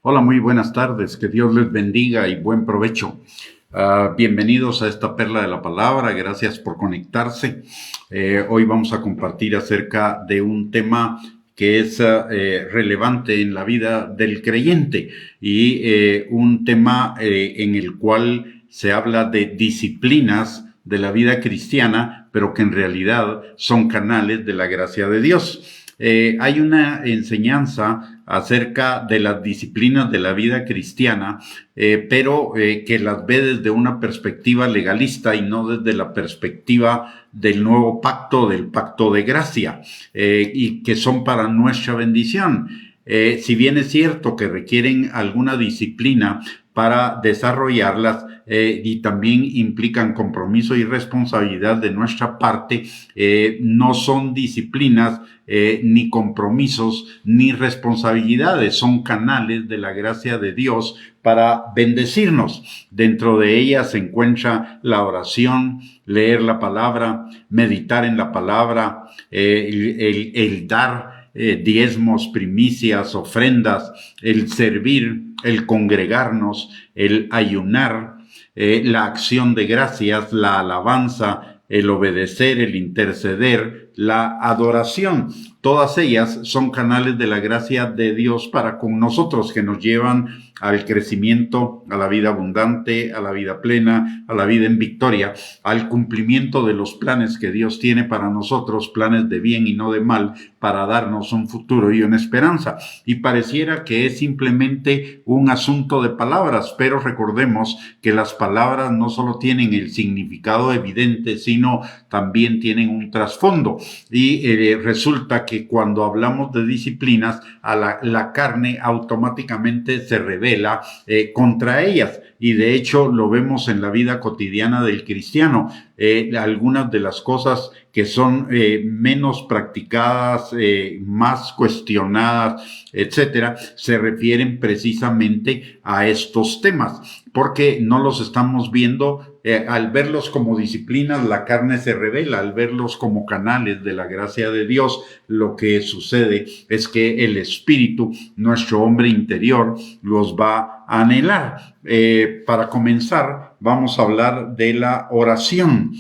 Hola, muy buenas tardes. Que Dios les bendiga y buen provecho. Bienvenidos a esta perla de la palabra. Gracias por conectarse. Hoy vamos a compartir acerca de un tema que es relevante en la vida del creyente y un tema en el cual se habla de disciplinas de la vida cristiana, pero que en realidad son canales de la gracia de Dios. Hay una enseñanza acerca de las disciplinas de la vida cristiana, pero que las ve desde una perspectiva legalista y no desde la perspectiva del nuevo pacto, del pacto de gracia, y que son para nuestra bendición. Si bien es cierto que requieren alguna disciplina para desarrollarlas y también implican compromiso y responsabilidad de nuestra parte, no son disciplinas ni compromisos ni responsabilidades, son canales de la gracia de Dios para bendecirnos. Dentro de ellas se encuentra la oración, leer la palabra, meditar en la palabra, el dar diezmos, primicias, ofrendas, el servir, el congregarnos, el ayunar, la acción de gracias, la alabanza, el obedecer, el interceder, la adoración. Todas ellas son canales de la gracia de Dios para con nosotros, que nos llevan al crecimiento, a la vida abundante, a la vida plena, a la vida en victoria, al cumplimiento de los planes que Dios tiene para nosotros, planes de bien y no de mal, para darnos un futuro y una esperanza. Y pareciera que es simplemente un asunto de palabras, pero recordemos que las palabras no solo tienen el significado evidente, sino también tienen un trasfondo. Y resulta que cuando hablamos de disciplinas, la carne automáticamente se revela contra ellas, y de hecho lo vemos en la vida cotidiana del cristiano. Algunas de las cosas que son menos practicadas, más cuestionadas, etcétera, se refieren precisamente a estos temas, porque no los estamos viendo. Al verlos como disciplinas, la carne se revela. Al verlos como canales de la gracia de Dios, lo que sucede es que el Espíritu, nuestro hombre interior, los va a anhelar. Para comenzar, vamos a hablar de la oración.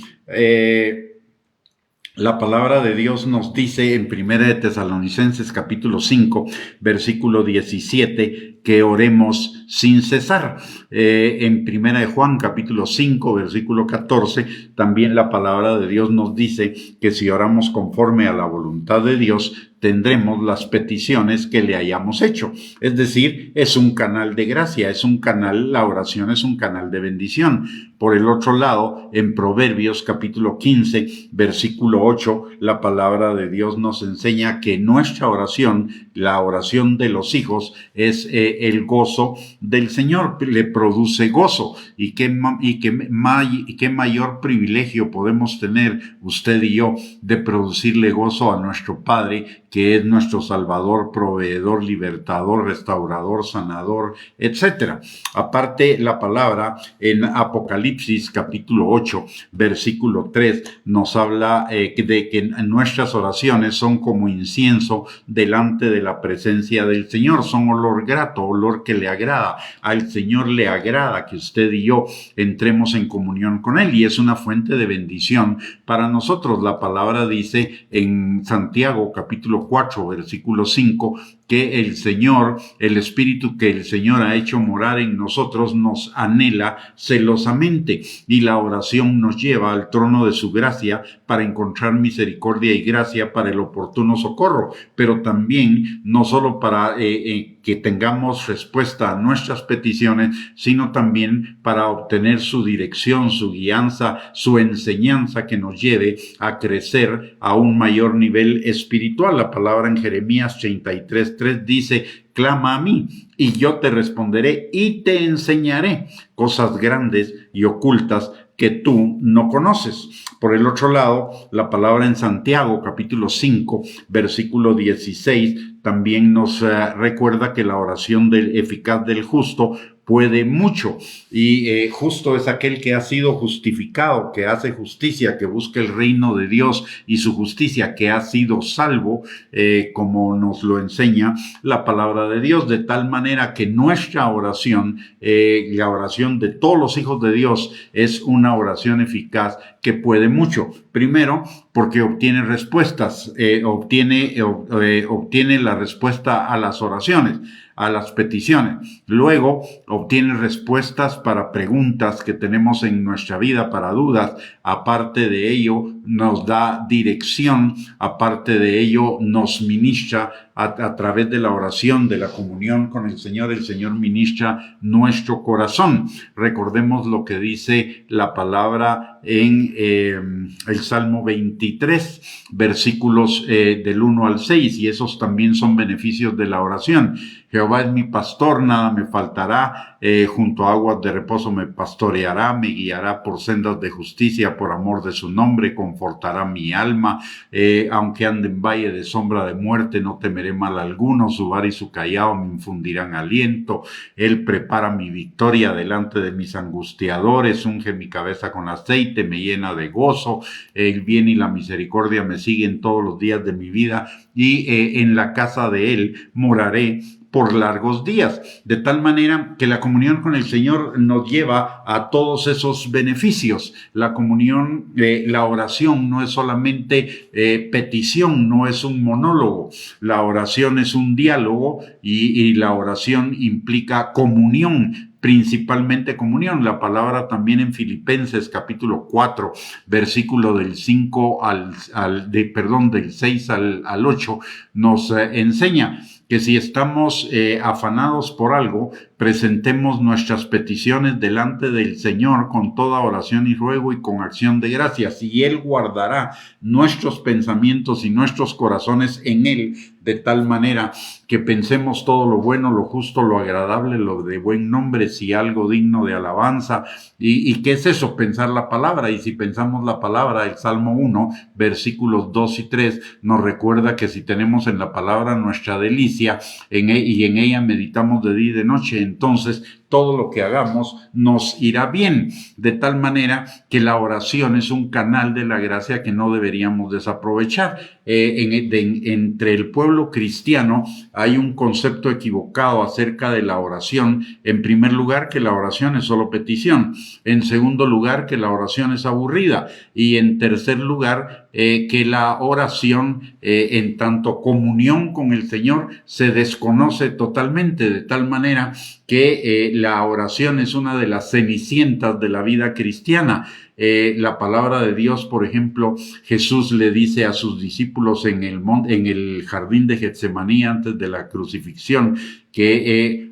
La palabra de Dios nos dice en 1 de Tesalonicenses capítulo 5, versículo 17, que oremos sin cesar. En 1 de Juan capítulo 5, versículo 14, también la palabra de Dios nos dice que si oramos conforme a la voluntad de Dios, tendremos las peticiones que le hayamos hecho. Es decir, es un canal de gracia, es un canal, la oración es un canal de bendición. Por el otro lado, en Proverbios capítulo 15, versículo 8, la palabra de Dios nos enseña que nuestra oración, la oración de los hijos, es el gozo del Señor, le produce gozo. Y qué mayor privilegio podemos tener usted y yo de producirle gozo a nuestro Padre, que es nuestro Salvador, proveedor, libertador, restaurador, sanador, etcétera. Aparte, la palabra en Apocalipsis capítulo 8, versículo 3, nos habla de que nuestras oraciones son como incienso delante de la presencia del Señor, son olor grato, olor que le agrada. Al Señor le agrada que usted y yo entremos en comunión con Él, y es una fuente de bendición para nosotros. La palabra dice en Santiago capítulo 4, versículo 5, que el Señor, el Espíritu que el Señor ha hecho morar en nosotros, nos anhela celosamente, y la oración nos lleva al trono de su gracia para encontrar misericordia y gracia para el oportuno socorro, pero también no solo para que tengamos respuesta a nuestras peticiones, sino también para obtener su dirección, su guianza, su enseñanza que nos lleve a crecer a un mayor nivel espiritual. La palabra en Jeremías 33:3 dice: clama a mí y yo te responderé y te enseñaré cosas grandes y ocultas que tú no conoces. Por el otro lado, la palabra en Santiago, capítulo 5, versículo 16, también nos recuerda que la oración eficaz del justo puede mucho, y justo es aquel que ha sido justificado, que hace justicia, que busca el reino de Dios y su justicia, que ha sido salvo, como nos lo enseña la palabra de Dios, de tal manera que nuestra oración, la oración de todos los hijos de Dios, es una oración eficaz que puede mucho. Primero, porque obtiene respuestas, obtiene la respuesta a las oraciones, a las peticiones. Luego obtiene respuestas para preguntas que tenemos en nuestra vida, para dudas. Aparte de ello, nos da dirección. Aparte de ello, nos ministra a través de la oración, de la comunión con el Señor. El Señor ministra nuestro corazón. Recordemos lo que dice la palabra en el Salmo 23, versículos del 1 al 6, y esos también son beneficios de la oración. Jehová es mi pastor, nada me faltará, junto a aguas de reposo me pastoreará, me guiará por sendas de justicia, por amor de su nombre, confortará mi alma, aunque ande en valle de sombra de muerte, no temeré mal alguno, su vara y su cayado me infundirán aliento, él prepara mi victoria delante de mis angustiadores, unge mi cabeza con aceite, me llena de gozo, el bien y la misericordia me siguen todos los días de mi vida, y en la casa de él moraré por largos días, de tal manera que la comunión con el Señor nos lleva a todos esos beneficios. La comunión, la oración no es solamente petición, no es un monólogo. La oración es un diálogo y la oración implica comunión, principalmente comunión. La palabra también en Filipenses capítulo 4, versículo del 5 del 6 al 8 nos enseña que si estamos afanados por algo, presentemos nuestras peticiones delante del Señor con toda oración y ruego y con acción de gracias, y Él guardará nuestros pensamientos y nuestros corazones en Él, de tal manera que pensemos todo lo bueno, lo justo, lo agradable, lo de buen nombre, si algo digno de alabanza. ¿Y qué es eso? Pensar la palabra. Y si pensamos la palabra, el Salmo 1, versículos 2 y 3, nos recuerda que si tenemos en la palabra nuestra delicia y en ella meditamos de día y de noche, entonces todo lo que hagamos nos irá bien, de tal manera que la oración es un canal de la gracia que no deberíamos desaprovechar. Entre el pueblo cristiano hay un concepto equivocado acerca de la oración. En primer lugar, que la oración es solo petición. En segundo lugar, que la oración es aburrida. Y en tercer lugar, que la oración, en tanto comunión con el Señor, se desconoce totalmente, de tal manera que la oración es una de las cenicientas de la vida cristiana. La palabra de Dios, por ejemplo, Jesús le dice a sus discípulos en el jardín de Getsemaní antes de la crucifixión que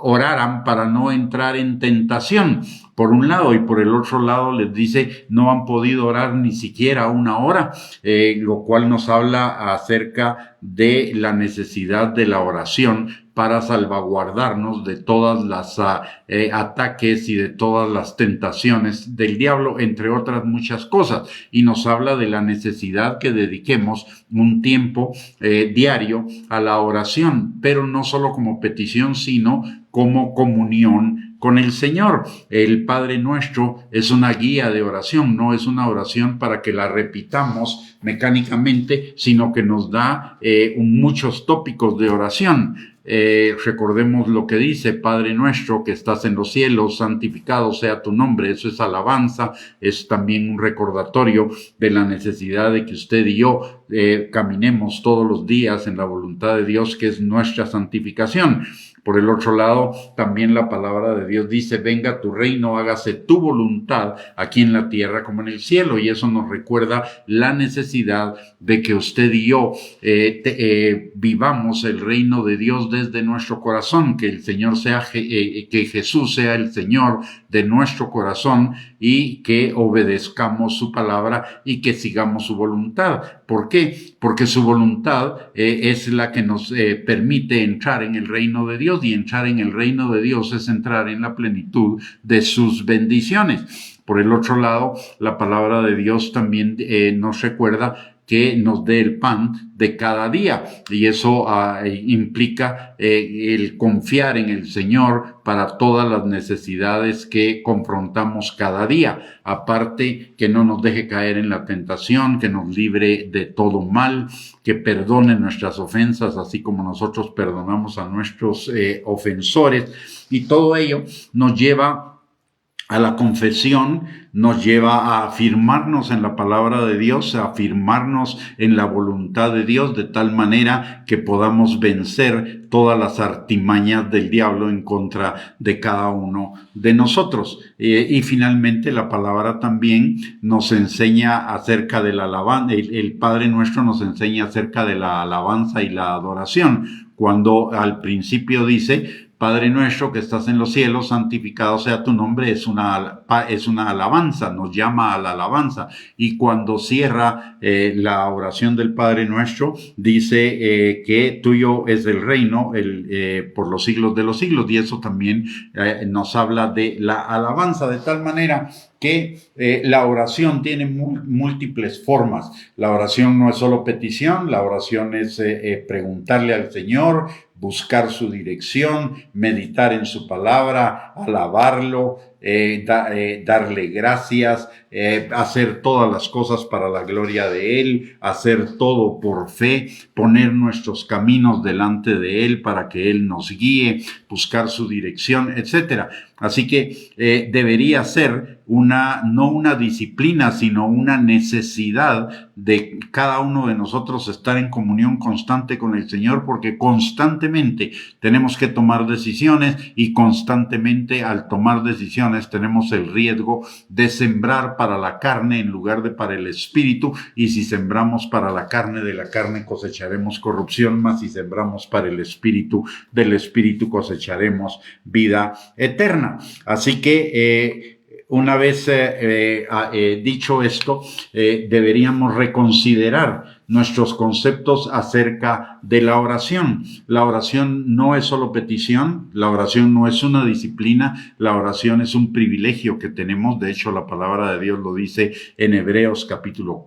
oraran para no entrar en tentación, por un lado, y por el otro lado les dice no han podido orar ni siquiera una hora, lo cual nos habla acerca de la necesidad de la oración para salvaguardarnos de todas las ataques y de todas las tentaciones del diablo, entre otras muchas cosas. Y nos habla de la necesidad que dediquemos un tiempo diario a la oración, pero no solo como petición, sino como comunión con el Señor. El Padre Nuestro es una guía de oración, no es una oración para que la repitamos mecánicamente, sino que nos da muchos tópicos de oración. Recordemos lo que dice: Padre nuestro que estás en los cielos, santificado sea tu nombre. Eso es alabanza, es también un recordatorio de la necesidad de que usted y yo caminemos todos los días en la voluntad de Dios, que es nuestra santificación. Por el otro lado, también la palabra de Dios dice: venga tu reino, hágase tu voluntad aquí en la tierra como en el cielo. Y eso nos recuerda la necesidad de que usted y yo vivamos el reino de Dios desde nuestro corazón, que el Señor sea, que Jesús sea el Señor de nuestro corazón, y que obedezcamos su palabra y que sigamos su voluntad. ¿Por qué? Porque su voluntad es la que nos permite entrar en el reino de Dios, y entrar en el reino de Dios es entrar en la plenitud de sus bendiciones. Por el otro lado, la palabra de Dios también nos recuerda que nos dé el pan de cada día, y eso implica el confiar en el Señor para todas las necesidades que confrontamos cada día. Aparte, que no nos deje caer en la tentación, que nos libre de todo mal, que perdone nuestras ofensas, así como nosotros perdonamos a nuestros ofensores. Y todo ello nos lleva a la confesión, nos lleva a afirmarnos en la palabra de Dios, a afirmarnos en la voluntad de Dios, de tal manera que podamos vencer todas las artimañas del diablo en contra de cada uno de nosotros. Y finalmente la palabra también nos enseña acerca de la alabanza. El Padre Nuestro nos enseña acerca de la alabanza y la adoración, cuando al principio dice: Padre nuestro que estás en los cielos, santificado sea tu nombre, es una alabanza, nos llama a la alabanza. Y cuando cierra la oración del Padre nuestro, dice que tuyo es el reino por los siglos de los siglos, y eso también nos habla de la alabanza, de tal manera que la oración tiene múltiples formas. La oración no es solo petición, la oración es preguntarle al Señor, buscar su dirección, meditar en su palabra, alabarlo, darle gracias, hacer todas las cosas para la gloria de Él, hacer todo por fe, poner nuestros caminos delante de Él para que Él nos guíe, buscar su dirección, etcétera. Así que debería ser no una disciplina, sino una necesidad de cada uno de nosotros estar en comunión constante con el Señor, porque constantemente tenemos que tomar decisiones, y constantemente al tomar decisiones tenemos el riesgo de sembrar para la carne en lugar de para el espíritu, y si sembramos para la carne, de la carne cosecharemos corrupción, mas si sembramos para el espíritu, del espíritu cosecharemos vida eterna. Así que una vez dicho esto, deberíamos reconsiderar nuestros conceptos acerca de la oración. La oración no es solo petición, la oración no es una disciplina, la oración es un privilegio que tenemos. De hecho, la palabra de Dios lo dice en Hebreos capítulo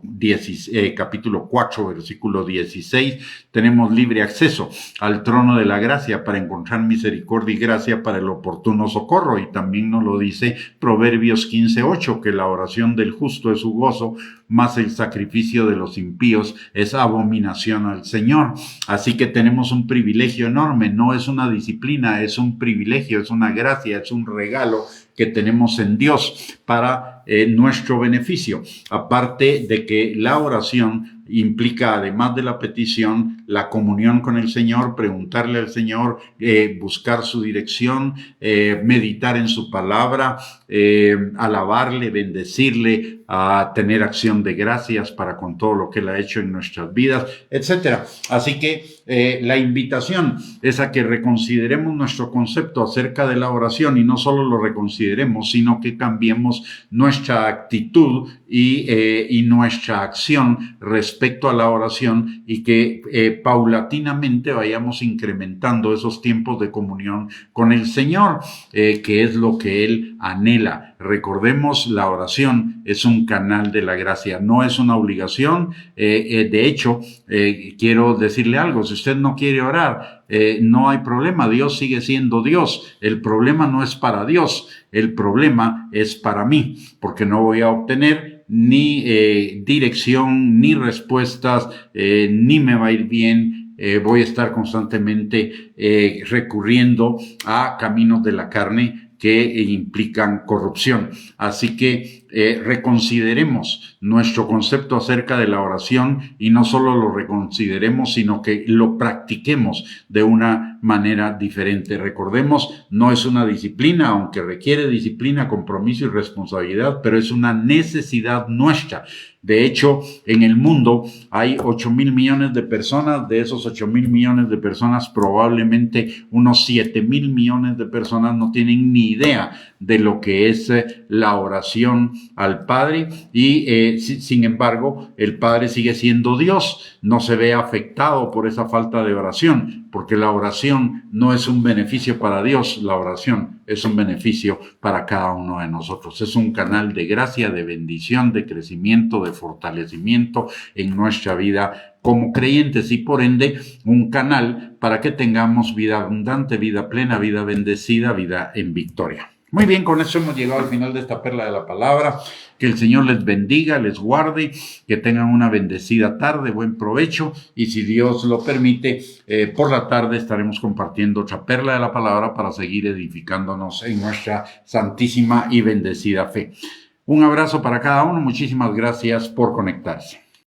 4, versículo 16. Tenemos libre acceso al trono de la gracia para encontrar misericordia y gracia para el oportuno socorro. Y también nos lo dice Proverbios 15:8, que la oración del justo es su gozo, mas el sacrificio de los impíos es abominación al Señor. Así que tenemos un privilegio enorme, no es una disciplina, es un privilegio, es una gracia, es un regalo que tenemos en Dios para nuestro beneficio. Aparte de que la oración implica, además de la petición, la comunión con el Señor, preguntarle al Señor, buscar su dirección, meditar en su palabra, alabarle, bendecirle, a tener acción de gracias para con todo lo que Él ha hecho en nuestras vidas, etcétera. Así que la invitación es a que reconsideremos nuestro concepto acerca de la oración, y no solo lo reconsideremos, sino que cambiemos nuestra actitud y nuestra acción respecto a la oración, y que paulatinamente vayamos incrementando esos tiempos de comunión con el Señor, que es lo que Él anhela. Recordemos, la oración es un canal de la gracia, no es una obligación. De hecho, quiero decirle algo: si usted no quiere orar, no hay problema, Dios sigue siendo Dios. El problema no es para Dios, el problema es para mí, porque no voy a obtener ni dirección, ni respuestas, ni me va a ir bien. Voy a estar constantemente recurriendo a caminos de la carne que implican corrupción. Así que reconsideremos nuestro concepto acerca de la oración, y no solo lo reconsideremos, sino que lo practiquemos de una manera diferente. Recordemos, no es una disciplina, aunque requiere disciplina, compromiso y responsabilidad, pero es una necesidad nuestra. De hecho, en el mundo hay 8,000 millones de personas. De esos 8,000 millones de personas, probablemente unos 7,000 millones de personas no tienen ni idea de lo que es la oración al Padre y sin embargo el Padre sigue siendo Dios, no se ve afectado por esa falta de oración, porque la oración no es un beneficio para Dios, la oración es un beneficio para cada uno de nosotros. Es un canal de gracia, de bendición, de crecimiento, de fortalecimiento en nuestra vida como creyentes y por ende un canal para que tengamos vida abundante, vida plena, vida bendecida, vida en victoria. Muy bien, con eso hemos llegado al final de esta perla de la palabra. Que el Señor les bendiga, les guarde, que tengan una bendecida tarde, buen provecho y si Dios lo permite, por la tarde estaremos compartiendo otra perla de la palabra para seguir edificándonos en nuestra santísima y bendecida fe. Un abrazo para cada uno, muchísimas gracias por conectarse.